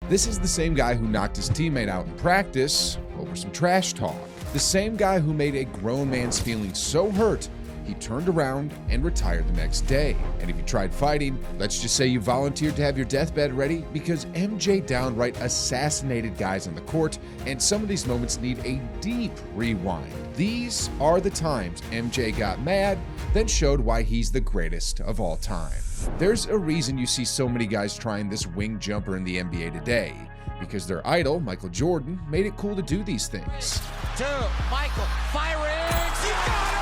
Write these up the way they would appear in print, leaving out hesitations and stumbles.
This is the same guy who knocked his teammate out in practice over some trash talk. The same guy who made a grown man's feelings so hurt, he turned around and retired the next day. And if you tried fighting, let's just say you volunteered to have your deathbed ready, because MJ downright assassinated guys on the court, and some of these moments need a deep rewind. These are the times MJ got mad, then showed why he's the greatest of all time. There's a reason you see so many guys trying this wing jumper in the NBA today, because their idol, Michael Jordan, made it cool to do these things. Michael firing, he got it!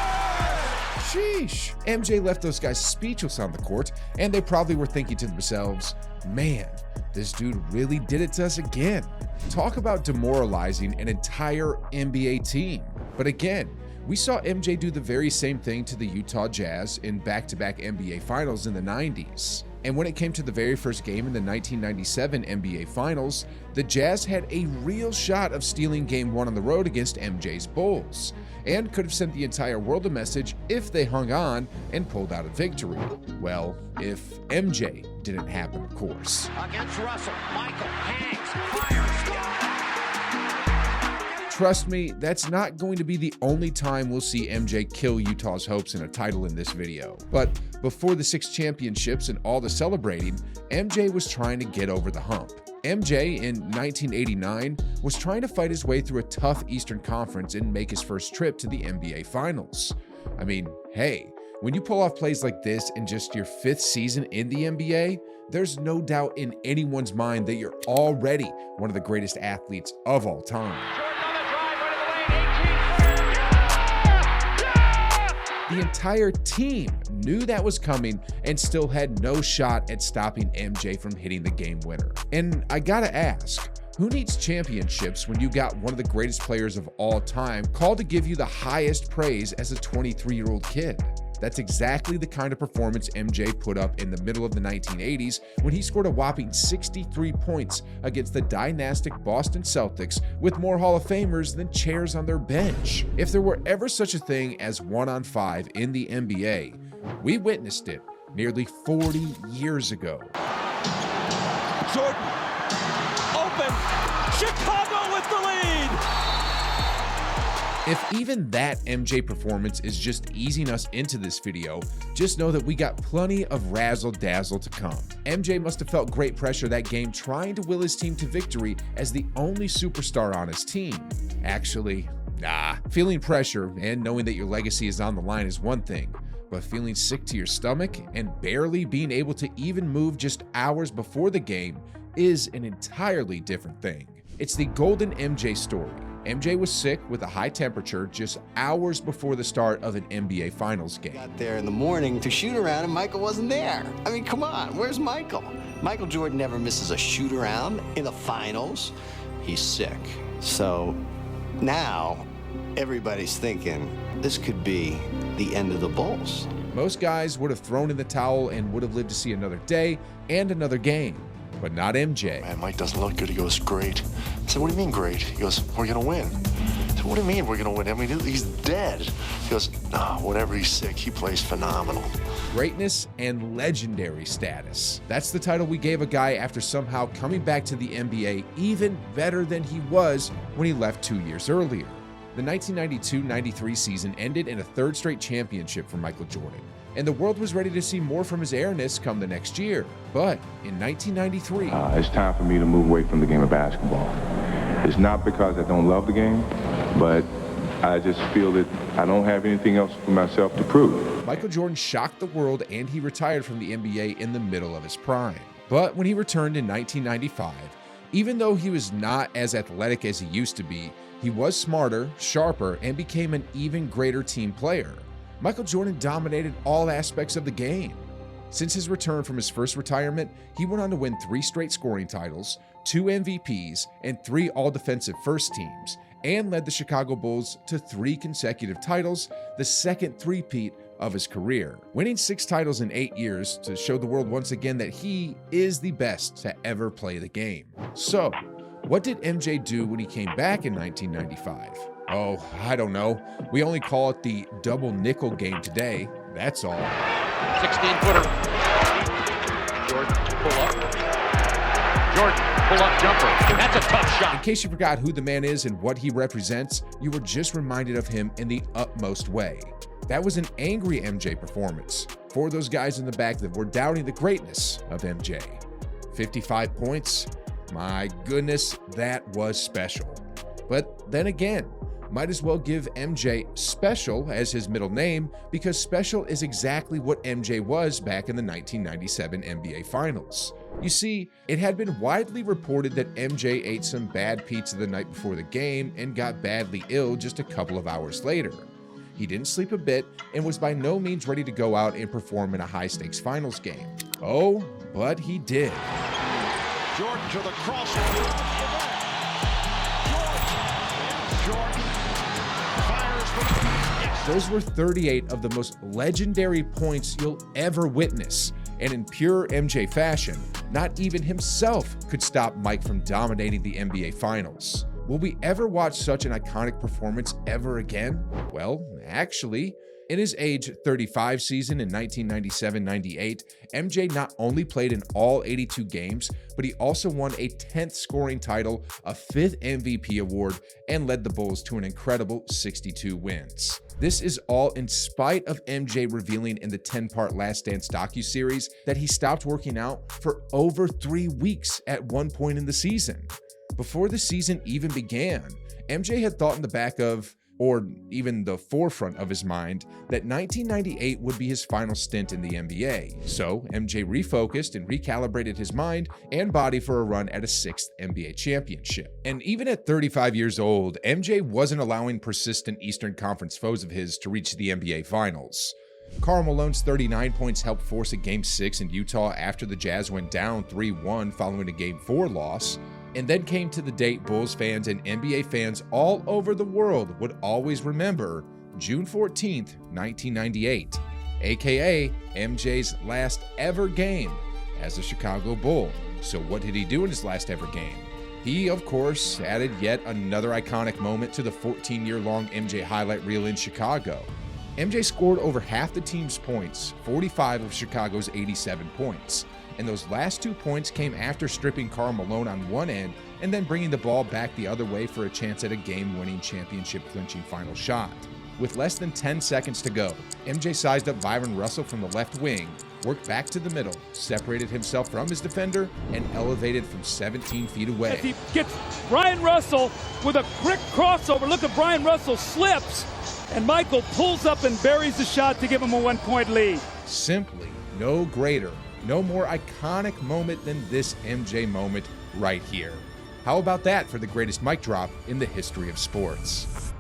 Sheesh. MJ left those guys speechless on the court, and they probably were thinking to themselves, man, this dude really did it to us again. Talk about demoralizing an entire NBA team. But again, we saw MJ do the very same thing to the Utah Jazz in back-to-back NBA Finals in the 90s. And when it came to the very first game in the 1997 NBA Finals, the Jazz had a real shot of stealing Game 1 on the road against MJ's Bulls, and could have sent the entire world a message if they hung on and pulled out a victory. Well, if MJ didn't happen, of course. Against Russell, Michael hangs, fires, score! Trust me, that's not going to be the only time we'll see MJ kill Utah's hopes in a title in this video. But before the 6 championships and all the celebrating, MJ was trying to get over the hump. MJ in 1989 was trying to fight his way through a tough Eastern Conference and make his first trip to the NBA Finals. I mean, hey, when you pull off plays like this in just your 5th season in the NBA, there's no doubt in anyone's mind that you're already one of the greatest athletes of all time. The entire team knew that was coming and still had no shot at stopping MJ from hitting the game winner. And I gotta ask, who needs championships when you got one of the greatest players of all time called to give you the highest praise as a 23-year-old kid? That's exactly the kind of performance MJ put up in the middle of the 1980s when he scored a whopping 63 points against the dynastic Boston Celtics with more Hall of Famers than chairs on their bench. If there were ever such a thing as 1-on-5 in the NBA, we witnessed it nearly 40 years ago. Jordan, open, Chicago with the lead! If even that MJ performance is just easing us into this video, just know that we got plenty of razzle-dazzle to come. MJ must have felt great pressure that game trying to will his team to victory as the only superstar on his team. Actually, nah. Feeling pressure and knowing that your legacy is on the line is one thing, but feeling sick to your stomach and barely being able to even move just hours before the game is an entirely different thing. It's the golden MJ story. MJ was sick with a high temperature just hours before the start of an NBA Finals game. Got there in the morning to shoot around and Michael wasn't there. I mean, come on, where's Michael? Michael Jordan never misses a shoot around in the finals. He's sick. So now everybody's thinking this could be the end of the Bulls. Most guys would have thrown in the towel and would have lived to see another day and another game, but not MJ. Man, Mike doesn't look good. He goes, great. I said, what do you mean great? He goes, we're going to win. I said, what do you mean we're going to win? I mean, he's dead. He goes, no, whenever he's sick, he plays phenomenal. Greatness and legendary status. That's the title we gave a guy after somehow coming back to the NBA even better than he was when he left 2 years earlier. The 1992-93 season ended in a 3rd straight championship for Michael Jordan, and the world was ready to see more from his airness come the next year. But in 1993, it's time for me to move away from the game of basketball. It's not because I don't love the game, but I just feel that I don't have anything else for myself to prove. Michael Jordan shocked the world and he retired from the NBA in the middle of his prime. But when he returned in 1995, even though he was not as athletic as he used to be, he was smarter, sharper, and became an even greater team player. Michael Jordan dominated all aspects of the game. Since his return from his first retirement, he went on to win 3 straight scoring titles, 2 MVPs, and 3 all-defensive first teams, and led the Chicago Bulls to 3 consecutive titles, the second three-peat of his career, winning 6 titles in 8 years to show the world once again that he is the best to ever play the game. So, what did MJ do when he came back in 1995? Oh, I don't know. We only call it the double nickel game today. That's all. 16-footer. Jordan pull up. Jordan pull-up jumper. That's a tough shot. In case you forgot who the man is and what he represents, you were just reminded of him in the utmost way. That was an angry MJ performance for those guys in the back that were doubting the greatness of MJ. 55 points? My goodness, that was special. But then again, might as well give MJ Special as his middle name, because Special is exactly what MJ was back in the 1997 NBA Finals. You see, it had been widely reported that MJ ate some bad pizza the night before the game and got badly ill just a couple of hours later. He didn't sleep a bit and was by no means ready to go out and perform in a high-stakes finals game. Oh, but he did. Jordan to the crossover. Jordan fires for yes. Those were 38 of the most legendary points you'll ever witness. And in pure MJ fashion, not even himself could stop Mike from dominating the NBA Finals. Will we ever watch such an iconic performance ever again? Well, actually, in his age 35 season in 1997-98, MJ not only played in all 82 games, but he also won a 10th scoring title, a 5th MVP award, and led the Bulls to an incredible 62 wins. This is all in spite of MJ revealing in the 10-part Last Dance docuseries that he stopped working out for over 3 weeks at one point in the season. Before the season even began, MJ had thought in the back of, or even the forefront of his mind, that 1998 would be his final stint in the NBA. So MJ refocused and recalibrated his mind and body for a run at a 6th NBA championship. And even at 35 years old, MJ wasn't allowing persistent Eastern Conference foes of his to reach the NBA Finals. Karl Malone's 39 points helped force a Game 6 in Utah after the Jazz went down 3-1 following a Game 4 loss. And then came to the date Bulls fans and NBA fans all over the world would always remember, June 14th, 1998, aka MJ's last ever game as a Chicago Bull. So what did he do in his last ever game? He, of course, added yet another iconic moment to the 14-year-long MJ highlight reel in Chicago. MJ scored over half the team's points, 45 of Chicago's 87 points. And those last 2 points came after stripping Karl Malone on one end and then bringing the ball back the other way for a chance at a game-winning championship-clinching final shot. With less than 10 seconds to go, MJ sized up Byron Russell from the left wing, worked back to the middle, separated himself from his defender, and elevated from 17 feet away. As he gets Brian Russell with a quick crossover. Look at Brian Russell slips, and Michael pulls up and buries the shot to give him a 1-point lead. Simply no greater, no more iconic moment than this MJ moment right here. How about that for the greatest mic drop in the history of sports?